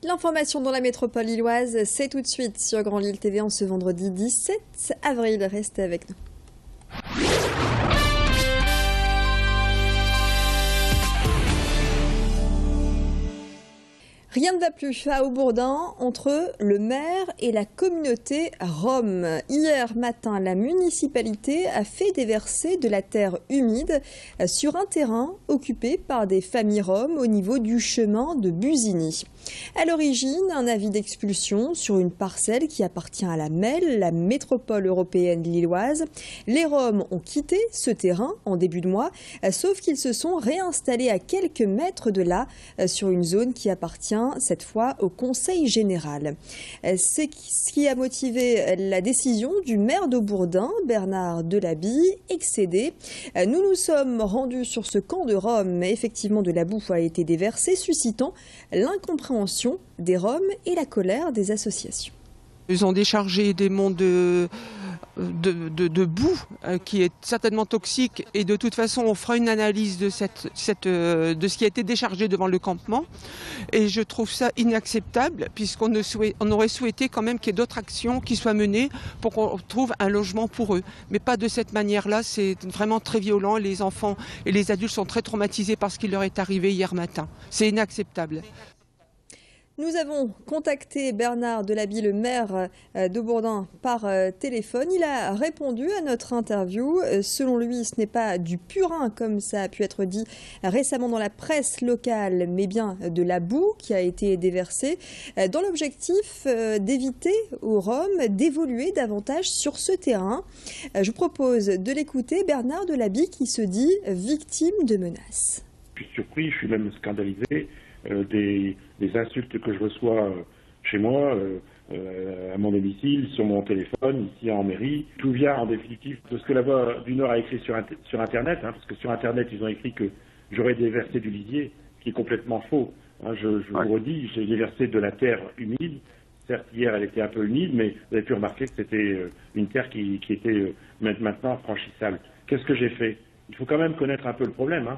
L'information dans la métropole lilloise, c'est tout de suite sur Grand Lille TV en ce vendredi 17 avril. Restez avec nous. Rien ne va plus à Haubourdin entre le maire et la communauté rom. Hier matin, la municipalité a fait déverser de la terre humide sur un terrain occupé par des familles roms au niveau du chemin de Busigny. À l'origine, un avis d'expulsion sur une parcelle qui appartient à la MEL, la métropole européenne lilloise. Les Roms ont quitté ce terrain en début de mois, sauf qu'ils se sont réinstallés à quelques mètres de là, sur une zone qui appartient cette fois au Conseil général. C'est ce qui a motivé la décision du maire d'Haubourdin, Bernard Delabille, excédé. Nous nous sommes rendus sur ce camp de Roms, mais effectivement de la boue a été déversée, suscitant l'incompréhension des Roms et la colère des associations. Ils ont déchargé des monts de boue qui est certainement toxique et de toute façon on fera une analyse de ce qui a été déchargé devant le campement et je trouve ça inacceptable puisqu'on aurait souhaité quand même qu'il y ait d'autres actions qui soient menées pour qu'on trouve un logement pour eux. Mais pas de cette manière-là, c'est vraiment très violent. Les enfants et les adultes sont très traumatisés par ce qui leur est arrivé hier matin. C'est inacceptable. Nous avons contacté Bernard Delabille, le maire d'Haubourdin, par téléphone. Il a répondu à notre interview. Selon lui, ce n'est pas du purin, comme ça a pu être dit récemment dans la presse locale, mais bien de la boue qui a été déversée, dans l'objectif d'éviter aux Roms d'évoluer davantage sur ce terrain. Je vous propose de l'écouter, Bernard Delabille, qui se dit victime de menaces. Je suis surpris, je suis même scandalisé. Des insultes que je reçois chez moi, à mon domicile, sur mon téléphone, ici en mairie. Tout vient en définitive de ce que la Voix du Nord a écrit sur Internet, parce que sur Internet, ils ont écrit que j'aurais déversé du lisier, ce qui est complètement faux. Je vous redis, j'ai déversé de la terre humide. Certes, hier, elle était un peu humide, mais vous avez pu remarquer que c'était une terre qui était maintenant franchissable. Qu'est-ce que j'ai fait? Il faut quand même connaître un peu le problème,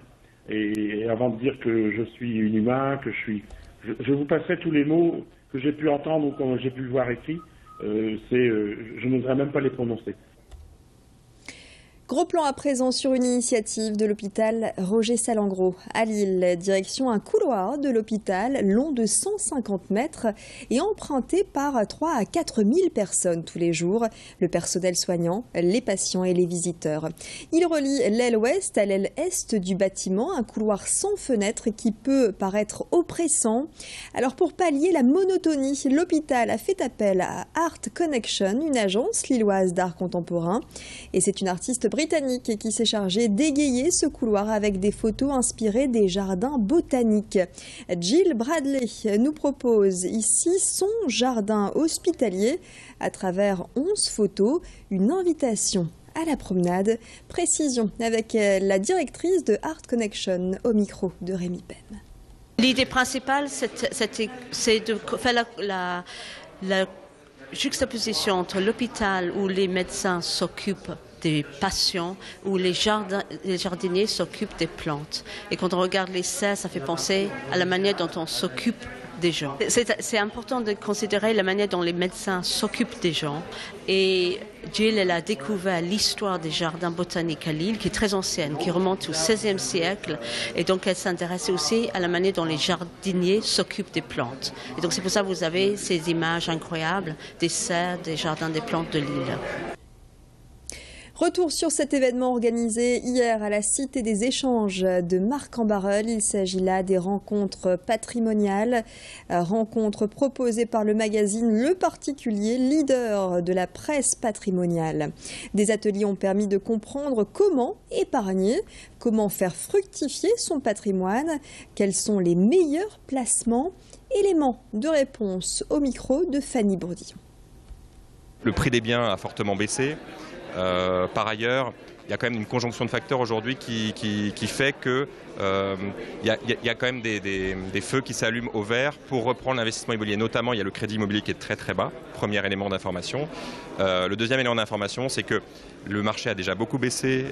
Et avant de dire que je suis inhumain, je vous passerai tous les mots que j'ai pu entendre ou que j'ai pu voir écrits, je n'oserais même pas les prononcer. Gros plan à présent sur une initiative de l'hôpital Roger Salengro à Lille. Direction un couloir de l'hôpital long de 150 mètres et emprunté par 3 à 4 000 personnes tous les jours. Le personnel soignant, les patients et les visiteurs. Il relie l'aile ouest à l'aile est du bâtiment, un couloir sans fenêtre qui peut paraître oppressant. Alors pour pallier la monotonie, l'hôpital a fait appel à Art Connection, une agence lilloise d'art contemporain. Et c'est une artiste britannique qui s'est chargée d'égayer ce couloir avec des photos inspirées des jardins botaniques. Jill Bradley nous propose ici son jardin hospitalier à travers 11 photos, une invitation à la promenade. Précision avec la directrice de Art Connection au micro de Rémi Penn. L'idée principale, c'est de faire la juxtaposition entre l'hôpital où les médecins s'occupent des patients, où les jardiniers s'occupent des plantes. Et quand on regarde les serres, ça fait penser à la manière dont on s'occupe des gens. C'est important de considérer la manière dont les médecins s'occupent des gens. Et Jill, elle a découvert l'histoire des jardins botaniques à Lille, qui est très ancienne, qui remonte au XVIe siècle. Et donc, elle s'intéresse aussi à la manière dont les jardiniers s'occupent des plantes. Et donc, c'est pour ça que vous avez ces images incroyables des serres, des jardins des plantes de Lille. Retour sur cet événement organisé hier à la Cité des Échanges de Marc-en-Barœul. Il s'agit là des rencontres patrimoniales, rencontres proposées par le magazine Le Particulier, leader de la presse patrimoniale. Des ateliers ont permis de comprendre comment épargner, comment faire fructifier son patrimoine, quels sont les meilleurs placements. Éléments de réponse au micro de Fanny Bourdillon. Le prix des biens a fortement baissé. Par ailleurs, il y a quand même une conjonction de facteurs aujourd'hui qui fait que il y a quand même des feux qui s'allument au vert pour reprendre l'investissement immobilier. Notamment, il y a le crédit immobilier qui est très très bas, premier élément d'information. Le deuxième élément d'information, c'est que le marché a déjà beaucoup baissé.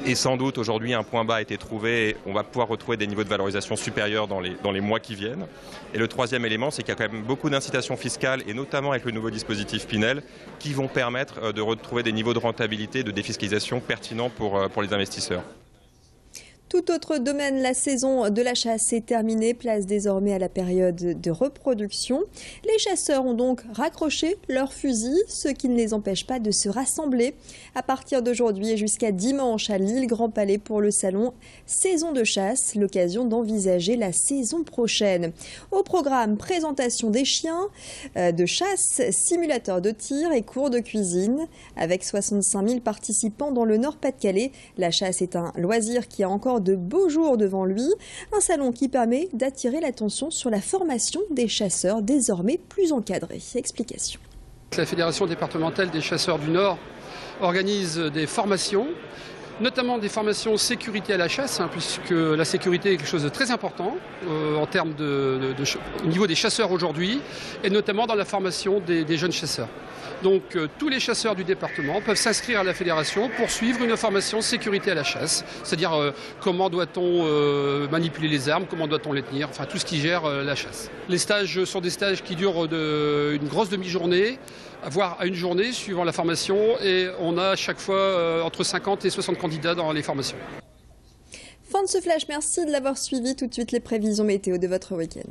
Et sans doute aujourd'hui un point bas a été trouvé et on va pouvoir retrouver des niveaux de valorisation supérieurs dans les mois qui viennent. Et le troisième élément, c'est qu'il y a quand même beaucoup d'incitations fiscales et notamment avec le nouveau dispositif Pinel qui vont permettre de retrouver des niveaux de rentabilité, de défiscalisation pertinents pour les investisseurs. Tout autre domaine, la saison de la chasse est terminée, place désormais à la période de reproduction. Les chasseurs ont donc raccroché leurs fusils, ce qui ne les empêche pas de se rassembler à partir d'aujourd'hui et jusqu'à dimanche à l'île Grand Palais pour le salon Saison de chasse, l'occasion d'envisager la saison prochaine. Au programme, présentation des chiens de chasse, simulateur de tir et cours de cuisine. Avec 65 000 participants dans le Nord-Pas-de-Calais, la chasse est un loisir qui a encore de beaux jours devant lui. Un salon qui permet d'attirer l'attention sur la formation des chasseurs désormais plus encadrés. Explication. La Fédération départementale des chasseurs du Nord organise des formations, notamment des formations sécurité à la chasse, puisque la sécurité est quelque chose de très important en termes au niveau des chasseurs aujourd'hui, et notamment dans la formation des jeunes chasseurs. Donc tous les chasseurs du département peuvent s'inscrire à la fédération pour suivre une formation sécurité à la chasse, c'est-à-dire comment doit-on manipuler les armes, comment doit-on les tenir, enfin tout ce qui gère la chasse. Les stages sont des stages qui durent une grosse demi-journée, voire à une journée suivant la formation, et on a à chaque fois entre 50 et 60 candidats dans les formations. Fin de ce flash, merci de l'avoir suivi. Tout de suite les prévisions météo de votre week-end.